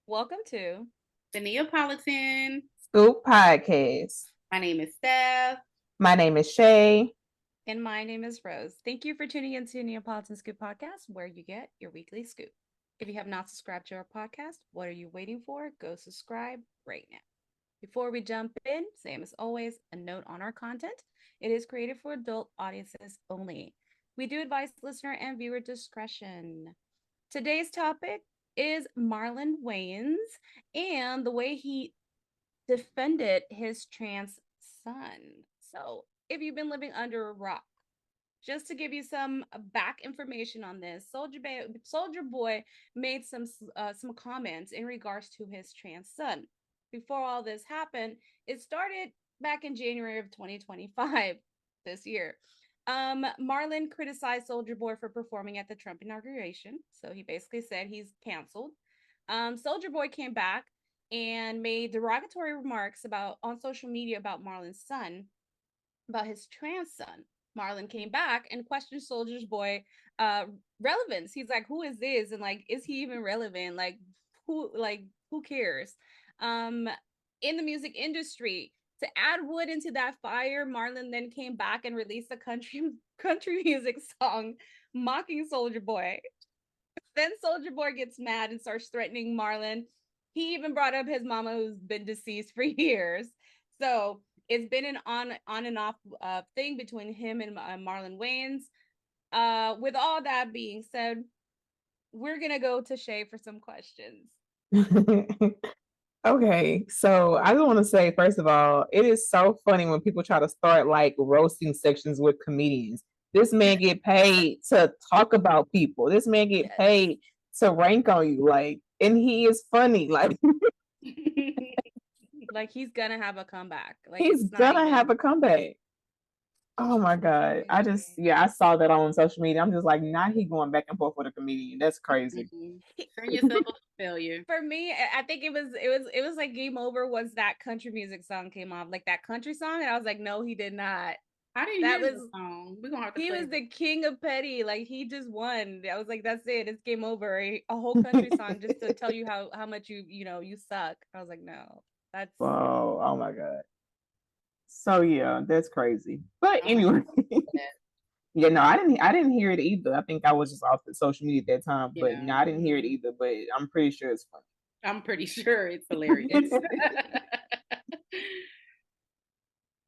Welcome to the Neapolitan Scoop Podcast. My name is Steph. My name is Shay. And my name is Rose. Thank you for tuning into Neapolitan Scoop Podcast, where you get your weekly scoop. If you have not subscribed to our podcast, what are you waiting for? Go subscribe right now. Before we jump in, same as always, a note on our content. It is created for adult audiences only. We do advise listener and viewer discretion. Today's topic is Marlon Wayans and the way he defended his trans son. So, if you've been living under a rock, just to give you some back information on this, Soldier Boy made some comments in regards to his trans son. Before all this happened, it started back in January of 2025 this year. Marlon criticized Soldier Boy for performing at the Trump inauguration, so he basically said he's canceled. Soldier Boy came back and made derogatory remarks on social media about Marlon's son, about his trans son. Marlon came back and questioned Soldier's Boy relevance. He's like, "Who is this?" And like, is he even relevant? Who cares? In the music industry, to add wood into that fire, Marlon then came back and released a country music song mocking Soldier Boy. Then Soldier Boy gets mad and starts threatening Marlon. He even brought up his mama, who's been deceased for years. So it's been an on and off thing between him and Marlon Wayans. With all that being said, we're gonna go to Shay for some questions. Okay, so I just want to say, first of all, it is so funny when people try to start like roasting sections with comedians. This man get paid to talk about people. This man get paid to rank on you, like, and he is funny, like. Like he's gonna have a comeback. Like he's gonna have a comeback. Oh my God. I saw that on social media. I'm just like, now he going back and forth with a comedian. That's crazy. Turn yourself a failure. For me, I think it was like game over once that country music song came off. Like that country song, and I was like, no, he did not. I didn't hear the song. We're gonna have to He play was the king of petty. Like he just won. I was like, that's it. It's game over. A whole country song just to tell you how much you suck. I was like, no. That's oh my God. So yeah, that's crazy. But anyway, yeah, no, I didn't hear it either. I think I was just off the social media at that time. But no, I didn't hear it either. But I'm pretty sure it's funny. I'm pretty sure it's hilarious.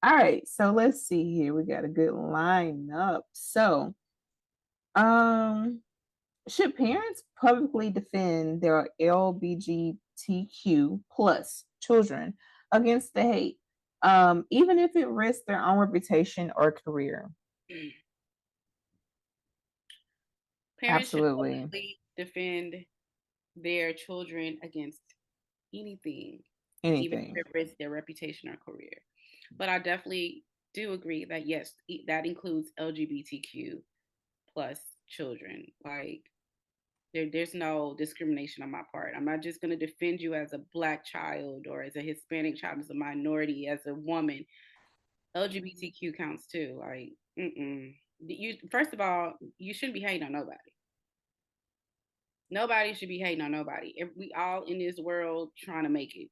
All right, so let's see here. We got a good lineup. So, should parents publicly defend their LGBTQ plus children against the hate, even if it risks their own reputation or career? Parents Absolutely. Should publicly defend their children against anything, even if it risks their reputation or career. But I definitely do agree that yes, that includes LGBTQ plus children. Like there's no discrimination on my part. I'm not just going to defend you as a Black child or as a Hispanic child, as a minority, as a woman. LGBTQ counts too. Like, you first of all, you shouldn't be hating on nobody. Nobody should be hating on nobody. We all in this world trying to make it.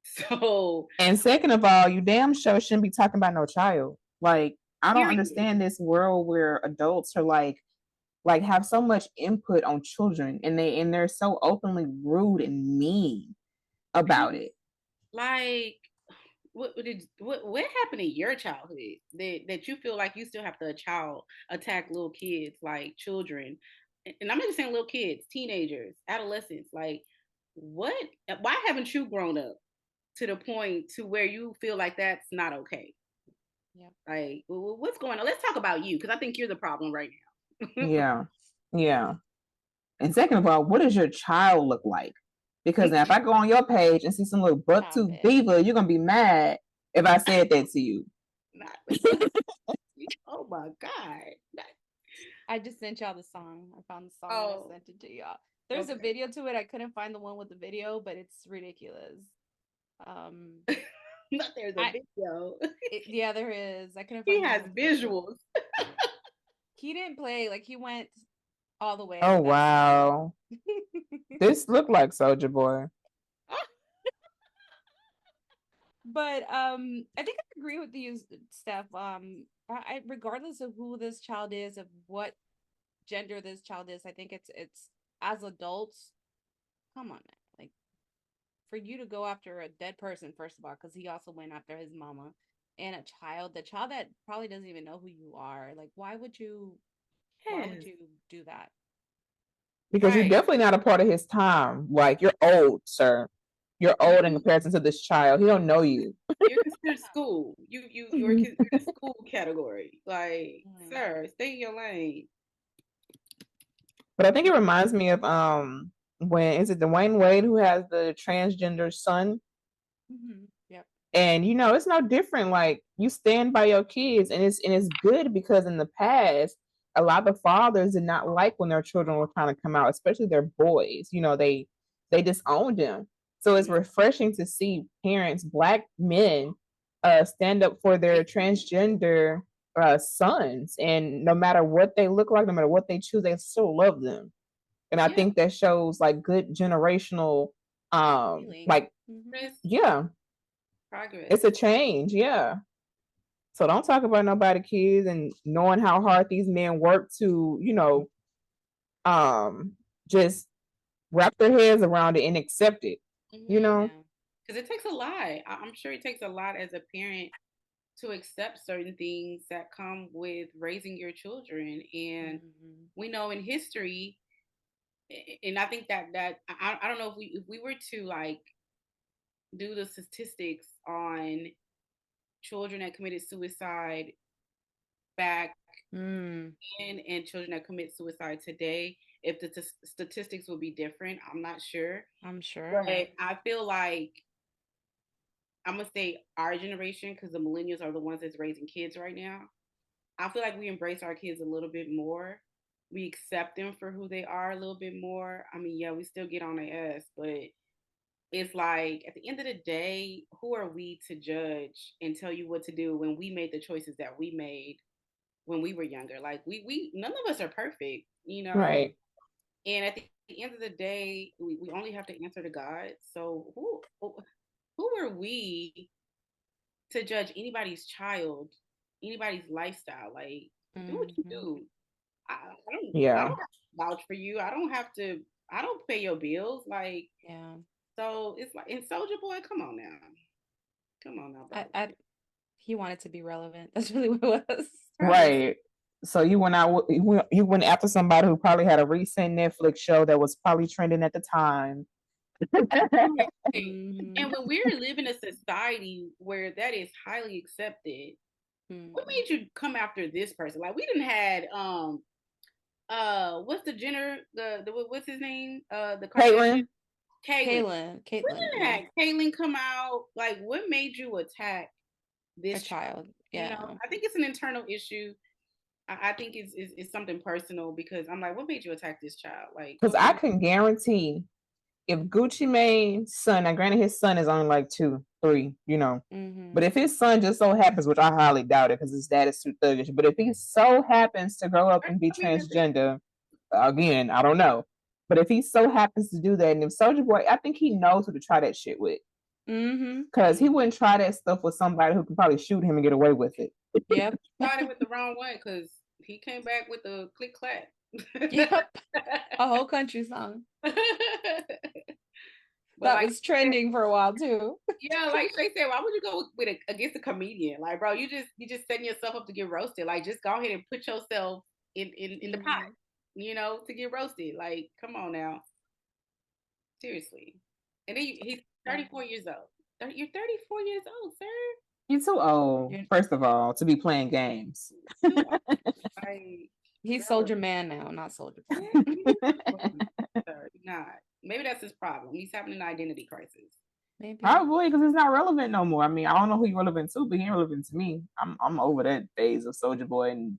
So, and second of all, you damn sure shouldn't be talking about no child. Like, I don't understand this world where adults are like have so much input on children, and they're so openly rude and mean about it. Like, what happened in your childhood that you feel like you still have to attack little kids, like children? And I'm not just saying little kids, teenagers, adolescents. Like, what? Why haven't you grown up to the point to where you feel like that's not okay? Yeah. Like, what's going on? Let's talk about you, because I think you're the problem right now. Yeah. And second of all, what does your child look like? Because now if I go on your page and see some little buck-tooth diva, you're gonna be mad if I said that to you. Oh my God. I just sent y'all the song. I found the song and I sent it to y'all. There's a video to it. I couldn't find the one with the video, but it's ridiculous. But there's a video. Yeah, there is. I couldn't find. He has visuals. He didn't play, like he went all the way. Oh wow. This looked like Soulja Boy. But I think I agree with you, Steph. Regardless of who this child is, of what gender this child is, I think it's as adults. Come on, man. Like, for you to go after a dead person, first of all, because he also went after his mama and the child that probably doesn't even know who you are. Like, why would you do that? Because you're definitely not a part of his time. Like, you're old, sir. You're old in comparison to this child. He don't know you. You're considered school. You're the school category. Like, sir, stay in your lane. But I think it reminds me of when is it Dwayne Wade who has the transgender son? Mm-hmm. Yep. And it's no different. Like, you stand by your kids, and it's good because in the past, a lot of fathers did not like when their children were trying to come out, especially their boys. They disowned them. So it's refreshing to see parents, Black men, stand up for their transgender sons, and no matter what they look like, no matter what they choose, they still love them. And I think that shows like good generational, like, yeah, progress. It's a change, yeah. So don't talk about nobody kids and knowing how hard these men work to, just wrap their heads around it and accept it. Because it takes a lot. I'm sure it takes a lot as a parent to accept certain things that come with raising your children. And we know in history, and I think that I don't know if we were to like do the statistics on children that committed suicide back then and children that commit suicide today, if the statistics will be different, I'm not sure. I'm sure. But I feel like I'm going to say our generation, because the millennials are the ones that's raising kids right now. I feel like we embrace our kids a little bit more. We accept them for who they are a little bit more. I mean, yeah, we still get on their ass, but it's like at the end of the day, who are we to judge and tell you what to do when we made the choices that we made when we were younger? Like we none of us are perfect, Right. And at the end of the day, we only have to answer to God. So who are we to judge anybody's child, anybody's lifestyle? Like, do what you do. I don't vouch for you. I don't pay your bills. Like, so it's like, and Soulja Boy, come on now. He wanted to be relevant. That's really what it was. Right. So you went after somebody who probably had a recent Netflix show that was probably trending at the time. And when we're living in a society where that is highly accepted, what made you come after this person? Like, we didn't had what's the Jenner, what's his name? The Caitlyn. Caitlyn. We didn't have Caitlyn come out. Like, what made you attack this child? Yeah. I think it's an internal issue. I think it's something personal, because I'm like, what made you attack this child? Like, because I can guarantee if Gucci Mane's son, now granted his son is only like 2, 3, but if his son just so happens, which I highly doubt it because his dad is too thuggish, but if he so happens to grow up and be transgender, again, I don't know. But if he so happens to do that, and if Soulja Boy, I think he knows who to try that shit with. Because he wouldn't try that stuff with somebody who could probably shoot him and get away with it. Yep. Started with the wrong one, because he came back with the click clack. Yep. A whole country song. That was trending for a while too. Yeah, like they said, why would you go against a comedian? Like, bro, you just setting yourself up to get roasted. Like, just go ahead and put yourself in the pot, to get roasted. Like, come on now. Seriously. And then he's 34 years old. You're 34 years old, sir. You're too old, first of all, to be playing games. He's Soulja Man now, not Soulja Boy. Not. Maybe that's his problem. He's having an identity crisis. Maybe. Probably, because it's not relevant no more. I mean, I don't know who you're relevant to, but he ain't relevant to me. I'm over that phase of Soulja Boy and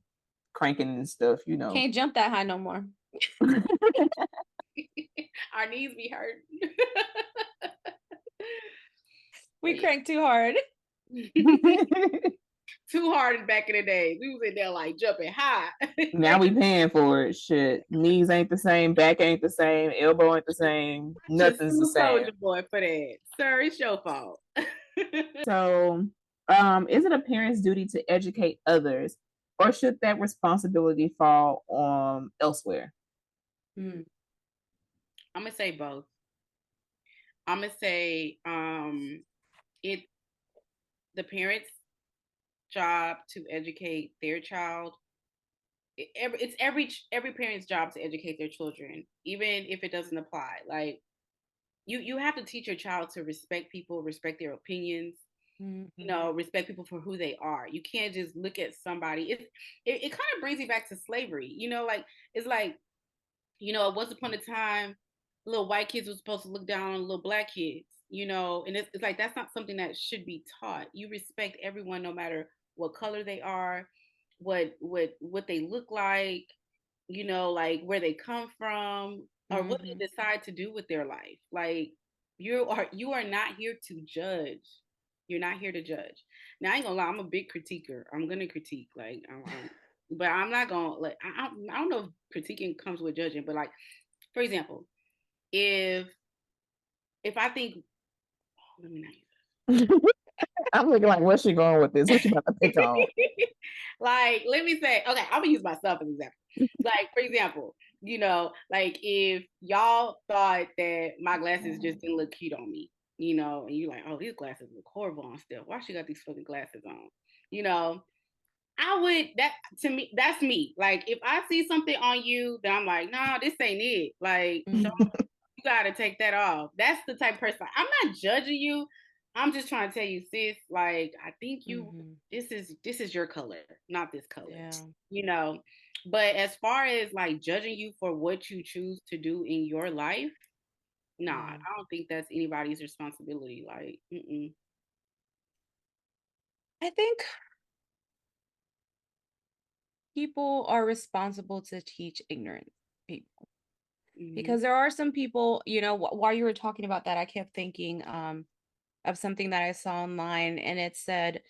cranking and stuff, Can't jump that high no more. Our knees be hurt. We crank too hard. too hard back in the day. We was in there like jumping high. Now we paying for it. Shit, knees ain't the same, back ain't the same, elbow ain't the same, nothing's the same. Soulja Boy for that, sir. It's your fault. So, is it a parent's duty to educate others, or should that responsibility fall on elsewhere? I'm gonna say both. I'm gonna say the parents' job to educate their child. It's every parent's job to educate their children, even if it doesn't apply. Like you have to teach your child to respect people, respect their opinions. You know, respect people for who they are. You can't just look at somebody. It kind of brings you back to slavery. You know, like it's like, you know, once upon a time, little white kids were supposed to look down on little black kids. You know, and it's like that's not something that should be taught. You respect everyone, no matter what color they are, what they look like, you know, like where they come from, or what they decide to do with their life. Like you are not here to judge. You're not here to judge. Now I ain't gonna lie, I'm a big critiquer. I'm gonna critique, like, but I'm not gonna like. I don't know if critiquing comes with judging, but like, for example, if I think, let me not use this. I'm looking like, where's she going with this? What she about to pick on? Like, let me say, okay, I'm gonna use myself as an example. Like, for example, you know, like if y'all thought that my glasses just didn't look cute on me, you know, and you're like, oh, these glasses look horrible on Steph. Why she got these fucking glasses on? You know, to me, that's me. Like, if I see something on you that I'm like, nah, this ain't it. Like, you gotta take that off. That's the type of person. I'm not judging you. I'm just trying to tell you, sis, like, I think this is your color, not this color. Yeah. You know, but as far as like judging you for what you choose to do in your life, nah, I don't think that's anybody's responsibility. Like, I think people are responsible to teach ignorant people. Because there are some people, you know, while you were talking about that, I kept thinking of something that I saw online, and it said,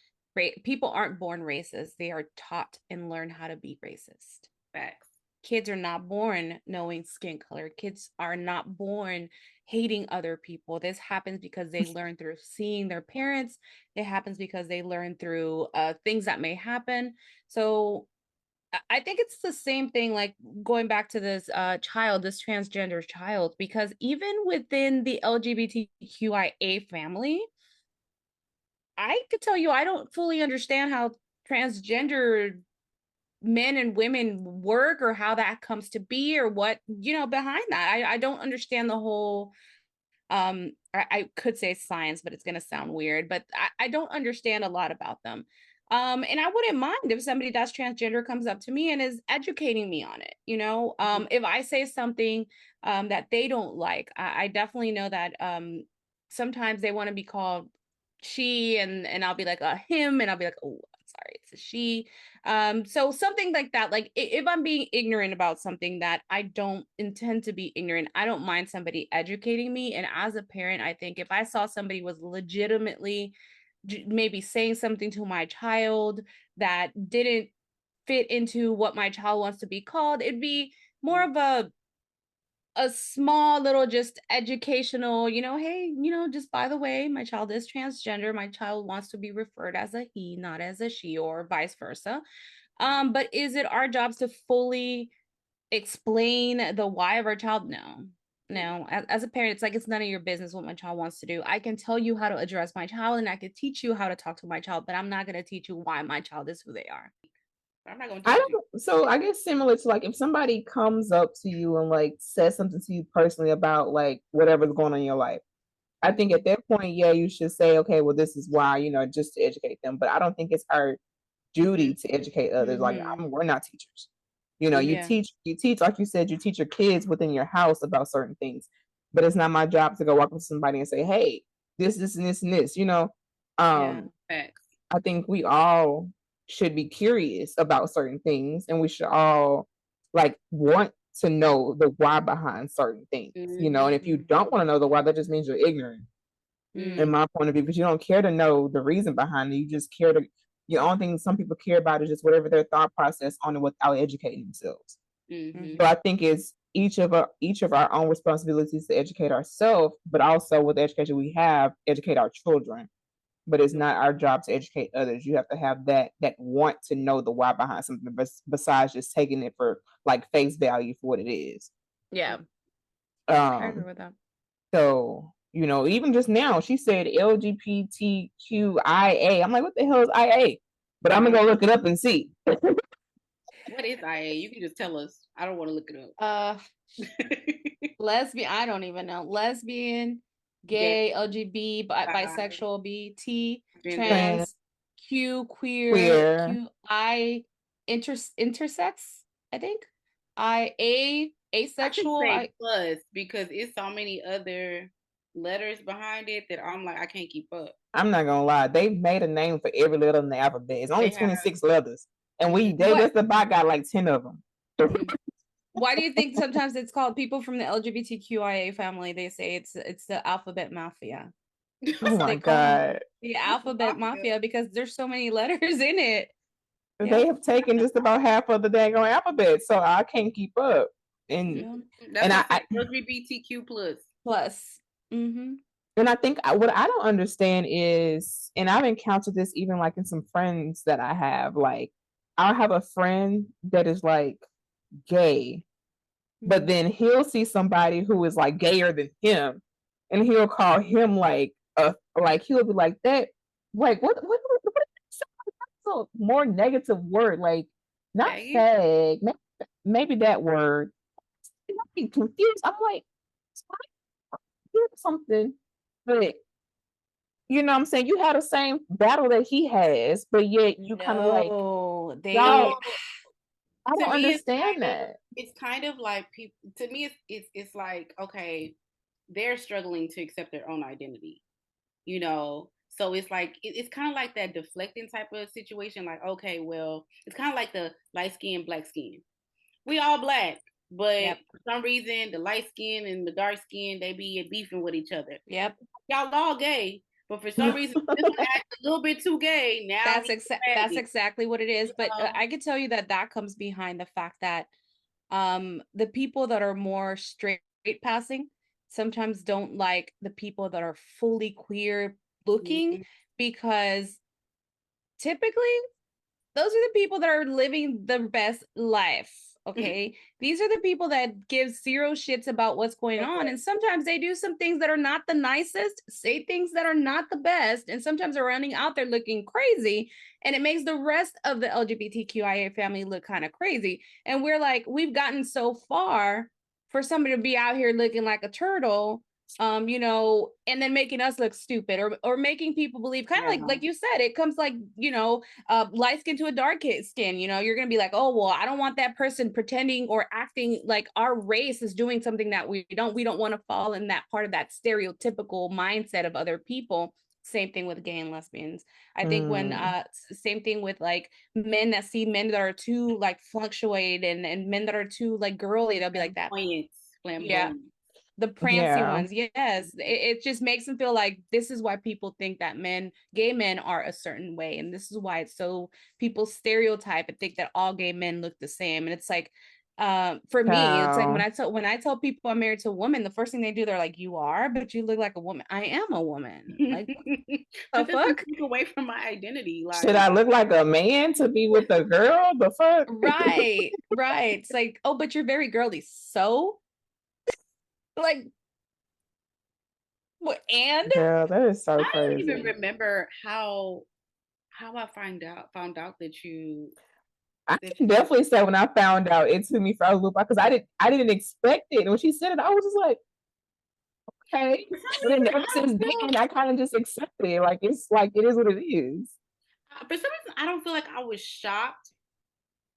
people aren't born racist. They are taught and learn how to be racist. Facts. Kids are not born knowing skin color. Kids are not born hating other people. This happens because they learn through seeing their parents. It happens because they learn through things that may happen. So I think it's the same thing, like going back to this this transgender child, because even within the LGBTQIA family, I could tell you I don't fully understand how transgender men and women work, or how that comes to be, or what, you know, behind that. I don't understand the whole I could say science, but it's going to sound weird, but I don't understand a lot about them. And I wouldn't mind if somebody that's transgender comes up to me and is educating me on it. You know, if I say something that they don't like, I definitely know that sometimes they want to be called she, and I'll be like him, and I'll be like, oh, sorry, it's a she. So something like that, like if I'm being ignorant about something that I don't intend to be ignorant, I don't mind somebody educating me. And as a parent, I think if I saw somebody was legitimately maybe saying something to my child that didn't fit into what my child wants to be called, it'd be more of a small little just educational, you know, hey, you know, just by the way, my child is transgender. My child wants to be referred as a he, not as a she, or vice versa. But is it our jobs to fully explain the why of our child? No. As a parent, it's like, it's none of your business what my child wants to do. I can tell you how to address my child, and I could teach you how to talk to my child, but I'm not going to teach you why my child is who they are. I'm not going to teach you. So I guess similar to like if somebody comes up to you and like says something to you personally about like whatever's going on in your life, I think at that point, yeah, you should say, okay, well, this is why, you know, just to educate them. But I don't think it's our duty to educate others. Like we're not teachers. You know, you teach, like you said, you teach your kids within your house about certain things. But it's not my job to go walk up to somebody and say, hey, this, and this, and this, you know. I think we all should be curious about certain things, and we should all like want to know the why behind certain things, you know. And if you don't want to know the why, that just means you're ignorant, in my point of view, because you don't care to know the reason behind it. You just care to The only thing some people care about is just whatever their thought process on it without educating themselves. So I think it's each of our own responsibilities to educate ourselves, but also with the education we have, educate our children. But it's not our job to educate others. You have to have that want to know the why behind something, besides just taking it for like face value for what it is. Yeah. I agree with that. So, you know, even just now, she said LGBTQIA. I'm like, what the hell is IA? But I'm gonna go look it up and see. What is IA? You can just tell us. I don't want to look it up. Lesbian. I don't even know. Lesbian, gay, LGBT, bisexual, BT, trans, Q, queer, QI, intersex. I think. Asexual. I say plus because it's so many other letters behind it that I'm like, I can't keep up. I'm not gonna lie. They've made a name for every letter in the alphabet. It's only 26 letters. And they just about got like 10 of them. Why do you think sometimes it's called, people from the LGBTQIA family, they say it's the alphabet mafia? Oh my God. The alphabet mafia, because there's so many letters in it. They have taken just about half of the dang alphabet, so I can't keep up. And I LGBTQ plus. Mm-hmm. And I think what I don't understand is, and I've encountered this even like in some friends that I have, like I'll have a friend that is like gay, but then he'll see somebody who is like gayer than him, and he'll call him like he'll be like that, like what a more negative word, like not fag, maybe that word. I'm confused. I'm like, something, but you know what I'm saying, you had the same battle that he has, but yet you kind of like, I don't understand that. It's kind of like people, to me, it's like, okay, they're struggling to accept their own identity, you know? So it's like, it's kind of like that deflecting type of situation. Like, okay, well, it's kind of like the light skin, black skin. We all black, but for some reason, the light skin and the dark skin, they be beefing with each other. Yep. Y'all all gay, but for some reason, this one acts a little bit too gay. Now that's exactly what it is. But I can tell you that comes behind the fact that the people that are more straight passing sometimes don't like the people that are fully queer looking, because typically those are the people that are living the best life. Okay. These are the people that give zero shits about what's going on. And sometimes they do some things that are not the nicest, say things that are not the best. And sometimes they're running out there looking crazy. And it makes the rest of the LGBTQIA family look kind of crazy. And we're like, we've gotten so far for somebody to be out here looking like a turtle, you know, and then making us look stupid, or making people believe, kind of like you said, it comes like, you know, light skin to a dark skin, you know, you're gonna be like, oh well, I don't want that person pretending or acting like our race is doing something that we don't want to fall in that part of that stereotypical mindset of other people. Same thing with gay and lesbians. I think when same thing with like men that see men that are too like fluctuate and men that are too like girly, they'll be like that. Yeah. The prancy ones, yes. It just makes them feel like this is why people think that gay men are a certain way, and this is why it's so people stereotype and think that all gay men look the same. And it's like, for me, it's like when I tell people I'm married to a woman, the first thing they do, they're like, "You are, but you look like a woman." I am a woman. Like, the fuck? Take away from my identity. Like, should I look like a man to be with a girl? The fuck? Right. It's like, oh, but you're very girly. So. Like, what? And yeah, that is so crazy. I don't even remember how I found out that you. I can definitely say when I found out, it took me for a loop, because I didn't expect it. And when she said it, I was just like, okay. And then ever since then, I kind of just accepted it. Like, it's like, it is what it is. For some reason, I don't feel like I was shocked.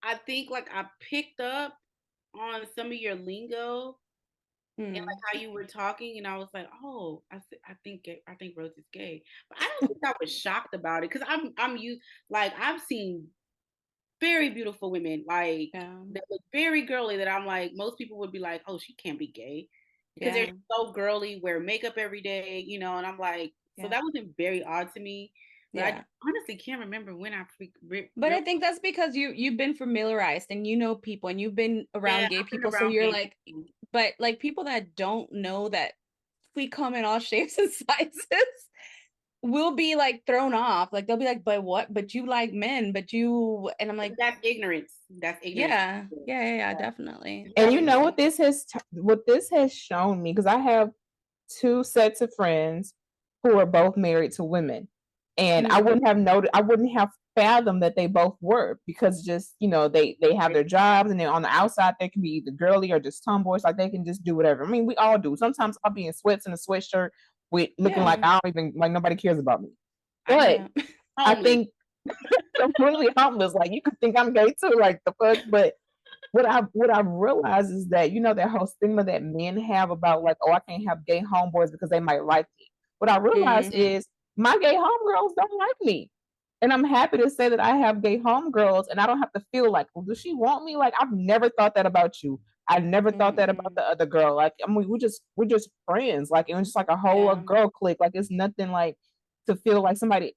I think like I picked up on some of your lingo. And like how you were talking, and I was like, "Oh, I think Rose is gay," but I don't think I was shocked about it, because I'm used, like, I've seen very beautiful women like that look very girly, that I'm like, most people would be like, "Oh, she can't be gay," because they're so girly, wear makeup every day, you know, and I'm like, so that wasn't very odd to me. But I honestly can't remember when I But I think that's because you've been familiarized and you know people and you've been around gay people, so you're like, but like people that don't know that we come in all shapes and sizes will be like thrown off. Like they'll be like, but what? But you like men, but you, and I'm like, that's ignorance. That's ignorance. Yeah, definitely. And you know what this has shown me, because I have 2 sets of friends who are both married to women, and I wouldn't have fathomed that they both were, because just, you know, they have their jobs and they're on the outside. They can be either girly or just tomboys. Like they can just do whatever. I mean, we all do. Sometimes I'll be in sweats and a sweatshirt with looking like I don't even, like nobody cares about me. But I think completely harmless. Like you could think I'm gay too. Like the fuck, but. What I've realized is that, you know, that whole stigma that men have about like, oh, I can't have gay homeboys because they might like me. What I realized is my gay homegirls don't like me. And I'm happy to say that I have gay homegirls and I don't have to feel like, well, does she want me? Like, I've never thought that about you. I never thought that about the other girl. Like, I mean, we're just friends. Like, it was just like a whole girl clique. Like, it's nothing like to feel like somebody,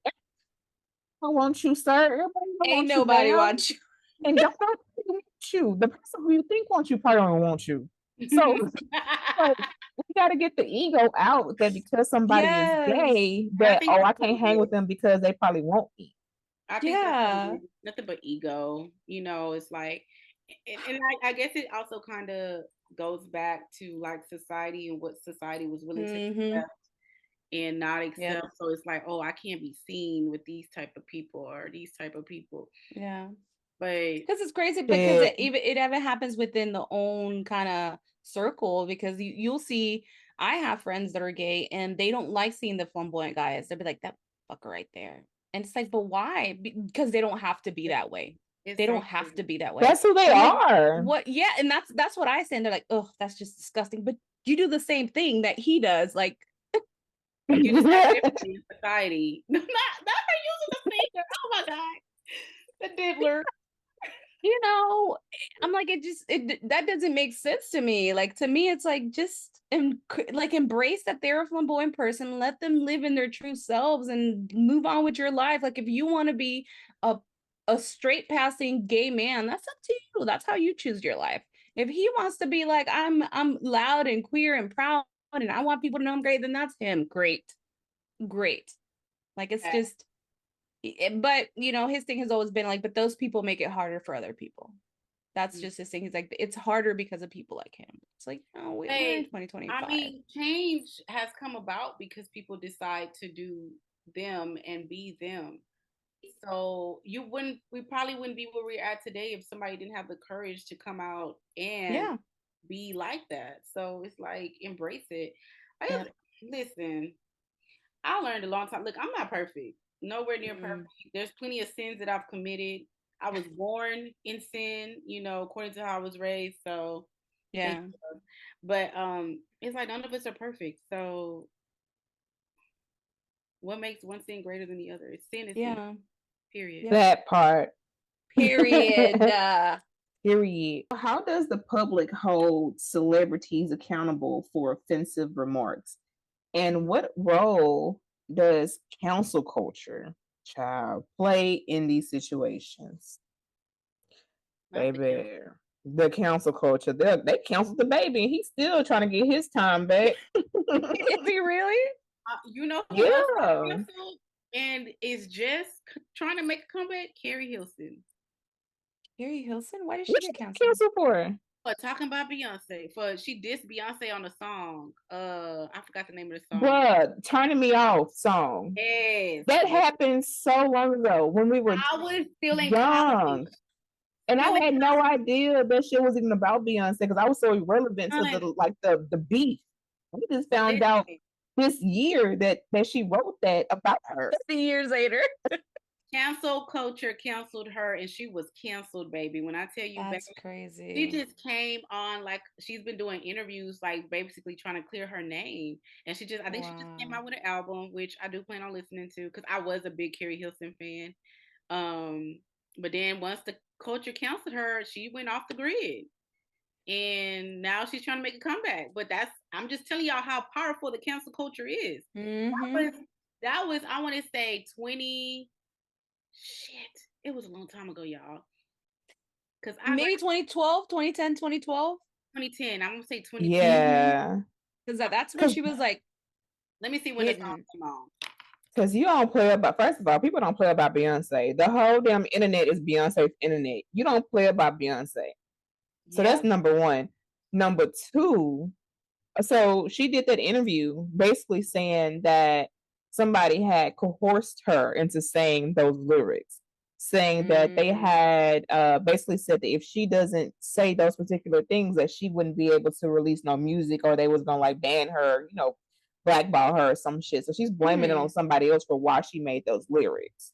I want you, sir. Everybody ain't nobody wants you. And don't want you. The person who you think wants you probably don't want you. So like, we got to get the ego out that because somebody is gay, that I can't hang with them because they probably won't me. I think that's nothing but ego. You know, it's like, and I guess it also kind of goes back to like society and what society was willing to accept and not accept. So it's like, oh, I can't be seen with these type of people or these type of people. Yeah. Because it's crazy because it even happens within the own kind of circle, because you'll see, I have friends that are gay and they don't like seeing the flamboyant guys. They'll be like, that fucker right there. And it's like, but why? Because they don't have to be that way. They don't have to be that way. That's who they are. What? Yeah, and that's what I say. And they're like, oh, that's just disgusting. But you do the same thing that he does. Like, you just have different in society. Not her using the finger. Oh my god, the diddler. You know, I'm like, that doesn't make sense to me. Like, to me, it's like, just embrace that they're a flamboyant person, let them live in their true selves and move on with your life. Like, if you want to be a straight passing gay man, that's up to you. That's how you choose your life. If he wants to be like, I'm loud and queer and proud and I want people to know I'm great, then that's him. Great. Like, it's just, but you know, his thing has always been like, but those people make it harder for other people. That's just his thing. He's like, it's harder because of people like him. It's like, no, we're in 2025. I mean, change has come about because people decide to do them and be them. So we probably wouldn't be where we're at today if somebody didn't have the courage to come out and be like that. So it's like, embrace it. Listen, I learned a long time. Look, I'm not perfect. Nowhere near perfect. There's plenty of sins that I've committed. I was born in sin, you know, according to how I was raised. So but it's like none of us are perfect. So what makes one sin greater than the other? It's sin is sin. Period. That part. Period. Period. How does the public hold celebrities accountable for offensive remarks? And what role does cancel culture, child, play in these situations? Baby, the cancel culture, they canceled the baby and he's still trying to get his time back. Is he really? You know, and is just trying to make a comeback. Carrie Hilson. Why did she get canceled? For talking about Beyonce. She dissed Beyonce on a song. I forgot the name of the song. Bruh, Turning Me Off song. Yes. That happened so long ago when we were young. And I had no idea that shit was even about Beyonce because I was so irrelevant to the beef. We just found out this year that she wrote that about her. 50 years later. Cancel culture canceled her and she was canceled, baby. When I tell you, that's crazy. She just came on, like, she's been doing interviews, like basically trying to clear her name. And she just came out with an album, which I do plan on listening to because I was a big Carrie Hilson fan. But then once the culture canceled her, she went off the grid. And now she's trying to make a comeback. But I'm just telling y'all how powerful the cancel culture is. That was, I want to say 20. Shit. It was a long time ago, y'all. Because maybe 2012, 2010, 2012? 2010. I'm going to say 2010. Yeah. Because that's when she was like, let me see when the song came on. Because you don't play about, first of all, people don't play about Beyonce. The whole damn internet is Beyonce's internet. You don't play about Beyonce. So that's number one. Number two, so she did that interview basically saying that somebody had coerced her into saying those lyrics, saying that they had basically said that if she doesn't say those particular things, that she wouldn't be able to release no music, or they was gonna like ban her, you know, blackball her or some shit. So she's blaming it on somebody else for why she made those lyrics.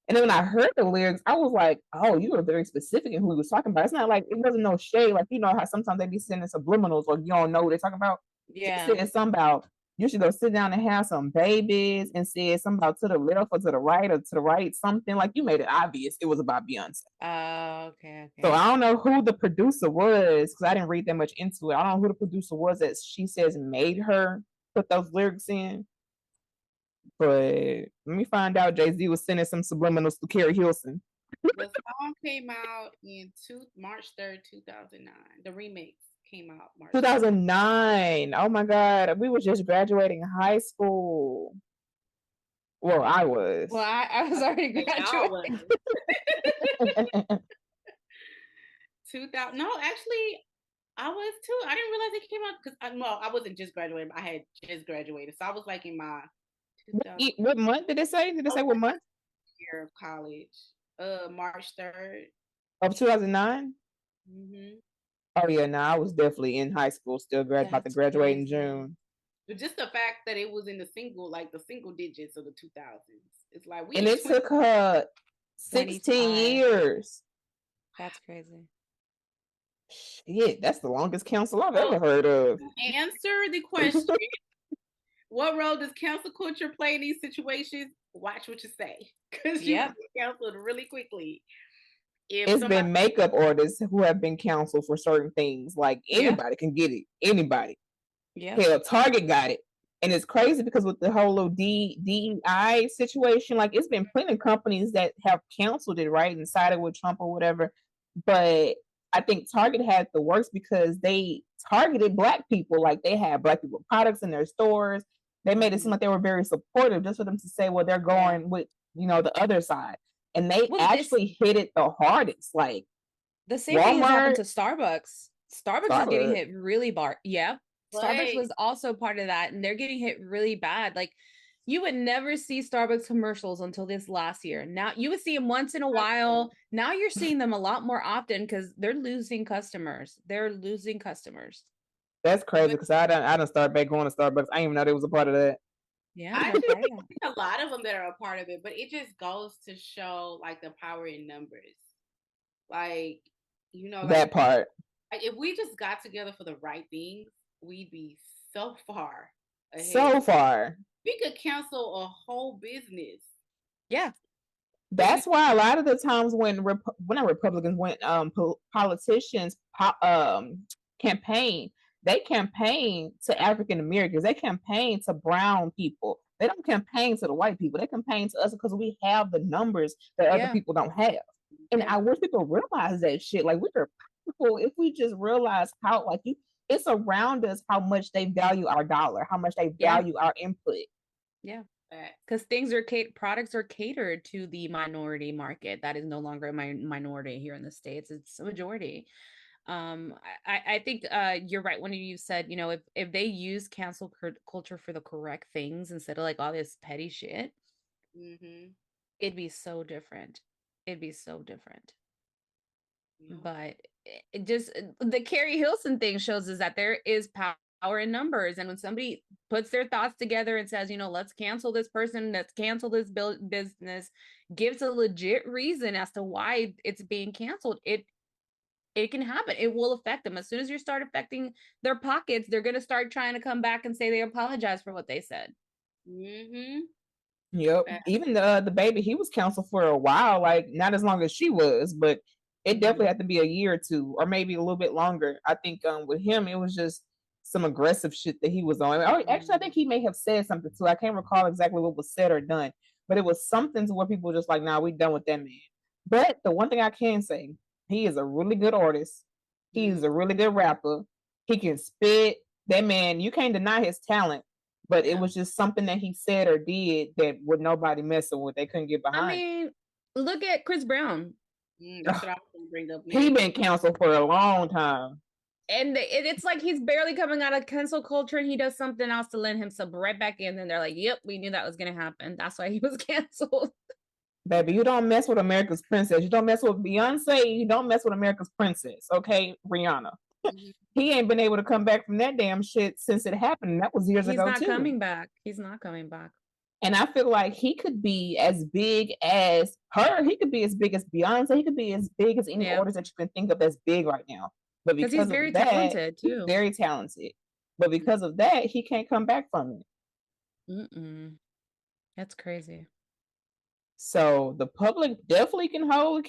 And then when I heard the lyrics, I was like, oh, you were very specific in who he was talking about. It's not like, it wasn't no shade. Like, you know how sometimes they be sending subliminals or you don't know what they're talking about? Yeah. She said something about, you should go sit down and have some babies, and said something about to the left or to the right, something. Like, you made it obvious it was about Beyonce. Okay. So I don't know who the producer was, because I didn't read that much into it. I don't know who the producer was that she says made her put those lyrics in. But let me find out. Jay-Z was sending some subliminals to Carrie Hilson. The song came out in March 3rd, 2009. The remix came out March 2009. Oh my God. We were just graduating high school. Well, I was. Well, I was already graduating. 2000. No, actually, I was too. I didn't realize it came out because I wasn't just graduating. I had just graduated, so I was like in my. What month did it say? Did it say what month? Year of college. March 3rd. Of 2009? Mm-hmm. Oh yeah, no, I was definitely in high school, still about to graduate in June. But just the fact that it was in the single digits of the 2000s. It's like and it took her 16 years. That's crazy. Shit, that's the longest counsel I've ever heard of. Answer the question. What role does cancel culture play in these situations? Watch what you say, because you get canceled really quickly. It's been makeup artists who have been canceled for certain things. Like, anybody can get it. Anybody. Yeah. Hell, Target got it. And it's crazy because with the whole little DEI situation, like, it's been plenty of companies that have canceled it, right, and sided with Trump or whatever. But I think Target had the worst because they targeted Black people. Like, they had Black people products in their stores. They made it seem like they were very supportive, just for them to say, well, they're going with, you know, the other side. And they actually hit it the hardest. Like, the same thing has happened to Starbucks. Starbucks is getting hit really bad. Yeah. Starbucks was also part of that, and they're getting hit really bad. Like, you would never see Starbucks commercials until this last year. Now you would see them once in a while. Now you're seeing them a lot more often because they're losing customers. That's crazy, because I done start back going to Starbucks. I didn't even know they was a part of that. Yeah, I think a lot of them that are a part of it, but it just goes to show like the power in numbers. Like, you know, like, that part. If we just got together for the right things, we'd be so far ahead. So far. We could cancel a whole business. Yeah. That's why a lot of the times when Republicans, when politicians campaign, they campaign to African Americans. They campaign to brown people. They don't campaign to the white people. They campaign to us because we have the numbers that other people don't have. And I wish people realize that shit. Like, we're powerful if we just realize how, like, it's around us how much they value our dollar, how much they value our input. Yeah. Because products are catered to the minority market. That is no longer a minority here in the States. It's a majority. I think you're right when you said, you know, if they use cancel culture for the correct things instead of like all this petty shit, it'd be so different. But it just, the Carrie Hilson thing shows us that there is power in numbers, and when somebody puts their thoughts together and says, you know, let's cancel this person, let's cancel this business, gives a legit reason as to why it's being canceled, it can happen. It will affect them. As soon as you start affecting their pockets, they're going to start trying to come back and say they apologize for what they said. Yep. Even the baby, he was canceled for a while, like not as long as she was, but it definitely had to be a year or two, or maybe a little bit longer. I think with him, it was just some aggressive shit that he was on. Oh, actually, I think he may have said something too. I can't recall exactly what was said or done, but it was something to where people were just like, "Nah, we done with that man." But the one thing I can say, he is a really good artist. He's a really good rapper. He can spit. That man, you can't deny his talent. But it was just something that he said or did that would nobody messing with. They couldn't get behind. I mean, look at Chris Brown. That's what I was going to bring up. He been canceled for a long time. And it's like he's barely coming out of cancel culture, and he does something else to lend himself right back in. And they're like, "Yep, we knew that was going to happen. That's why he was canceled." Baby, you don't mess with America's princess. You don't mess with Beyonce. You don't mess with America's princess. Okay, Rihanna. He ain't been able to come back from that damn shit since it happened. That was years ago, too. He's not coming back. He's not coming back. And I feel like he could be as big as her. He could be as big as Beyonce. He could be as big as any artist that you can think of as big right now. But because he's very talented, too. Very talented. But because of that, he can't come back from it. That's crazy. So the public definitely can hold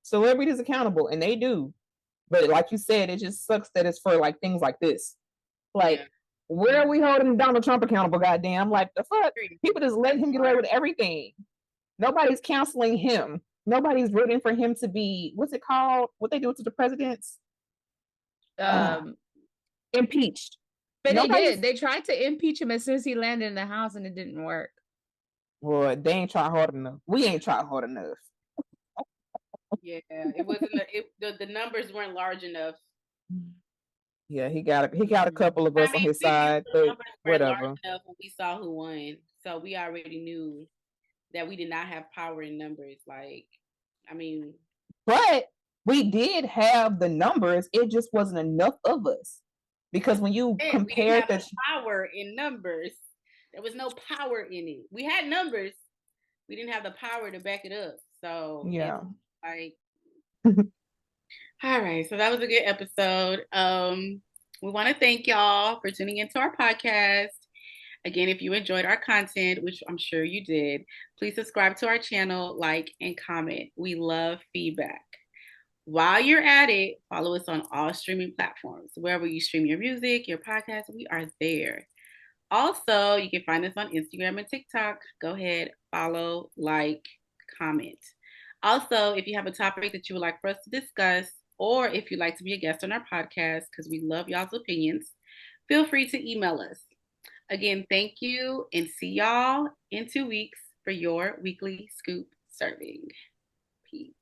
celebrities accountable, and they do. But like you said, it just sucks that it's for like things like this. Like, where are we holding Donald Trump accountable? Goddamn! Like the fuck, people just let him get away with everything. Nobody's counseling him. Nobody's rooting for him to be, what's it called? What they do to the presidents? Impeached. But they did. They tried to impeach him as soon as he landed in the house, and it didn't work. Well, they ain't trying hard enough. We ain't trying hard enough. Yeah, it wasn't. The numbers weren't large enough. Yeah, he got a couple of us on his side, but whatever. When we saw who won, so we already knew that we did not have power in numbers. Like, I mean, but we did have the numbers. It just wasn't enough of us, because when you compare the power in numbers, there was no power in it. We had numbers, we didn't have the power to back it up. So yeah, like. All right, so that was a good episode. We want to thank y'all for tuning into our podcast. Again, if you enjoyed our content, which I'm sure you did, please subscribe to our channel, like, and comment. We love feedback. While you're at it, follow us on all streaming platforms. Wherever you stream your music, your podcast, we are there. Also, you can find us on Instagram and TikTok. Go ahead, follow, like, comment. Also, if you have a topic that you would like for us to discuss, or if you'd like to be a guest on our podcast, because we love y'all's opinions, feel free to email us. Again, thank you, and see y'all in 2 weeks for your weekly scoop serving. Peace.